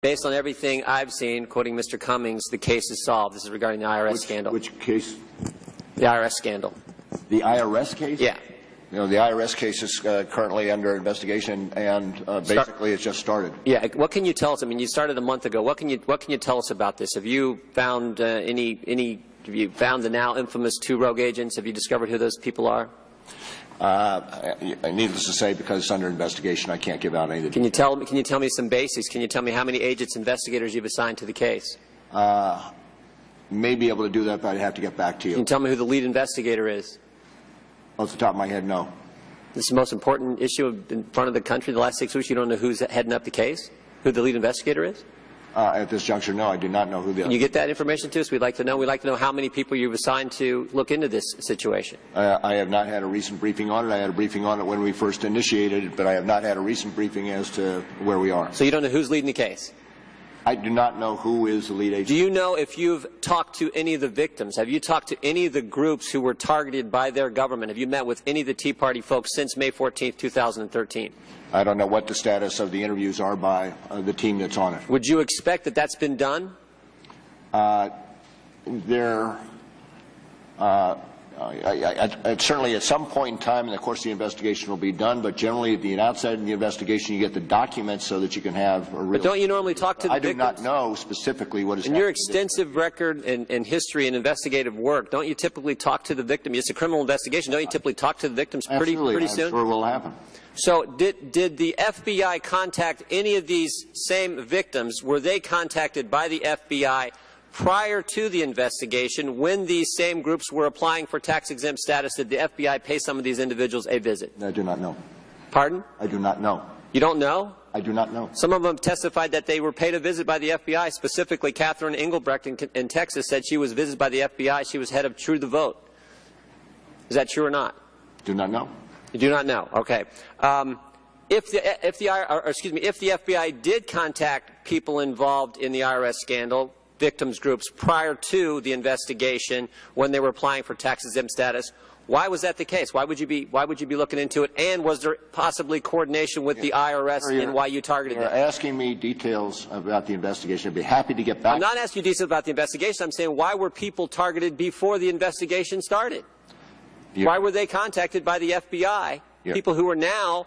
Based on everything I've seen, quoting Mr. Cummings, the case is solved. This is regarding the IRS scandal. Which case? The IRS scandal. The IRS case? Yeah. You know, the IRS case is currently under investigation, and basically it's just started. Yeah. What can you tell us? I mean, you started a month ago. What can you tell us about this? Have you found have you found the now infamous 2 rogue agents? Have you discovered who those people are? Needless to say, because it's under investigation, I can't give out anything. Can you tell me some basics? Can you tell me how many agents, investigators you've assigned to the case? May be able to do that, but I'd have to get back to you. Can you tell me who the lead investigator is? Off the top of my head, no. This is the most important issue in front of the country the last 6 weeks. You don't know who's heading up the case? Who the lead investigator is? At this juncture, no, I do not know who the. Can you get that information to us? We'd like to know. We'd like to know how many people you've assigned to look into this situation. I have not had a recent briefing on it. I had a briefing on it when we first initiated it, but I have not had a recent briefing as to where we are. So you don't know who's leading the case? I do not know who is the lead agent. Do you know if you've talked to any of the victims? Have you talked to any of the groups who were targeted by their government? Have you met with any of the Tea Party folks since May 14th, 2013? I don't know what the status of the interviews are by the team that's on it. Would you expect that that's been done? Certainly at some point in time in the course of the investigation will be done, but generally at the outset of the investigation you get the documents so that you can have a real. But don't you normally talk to the victims? I do not know specifically what is happening. In your extensive record and history and investigative work, don't you typically talk to the victim? It's a criminal investigation. Don't you typically talk to the victims pretty soon? I'm sure it will happen. So did the FBI contact any of these same victims? Were they contacted by the FBI prior to the investigation when these same groups were applying for tax-exempt status? Did the FBI pay some of these individuals a visit? I do not know. Pardon? I do not know. You don't know? I do not know. Some of them testified that they were paid a visit by the FBI. Specifically, Catherine Engelbrecht in Texas said she was visited by the FBI. She was head of True the Vote. Is that true or not? Do not know. You do not know. Okay. If the FBI did contact people involved in the IRS scandal, victims groups, prior to the investigation when they were applying for tax-exempt status, why was that the case? Why would you be looking into it? And was there possibly coordination with the IRS in why you targeted them? You're asking me details about the investigation. I'd be happy to get back. I'm not asking you details about the investigation. I'm saying why were people targeted before the investigation started? Why were they contacted by the FBI, people who are now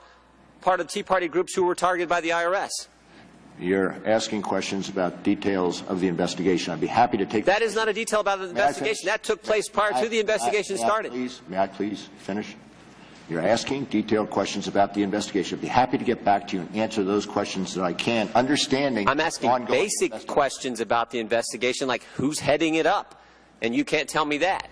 part of Tea Party groups who were targeted by the IRS? You're asking questions about details of the investigation. I'd be happy to take that. That is not a detail about the investigation. That took place prior to the investigation started. May I please finish? You're asking detailed questions about the investigation. I'd be happy to get back to you and answer those questions that I can, understanding. I'm asking basic questions about the investigation, like who's heading it up, and you can't tell me that.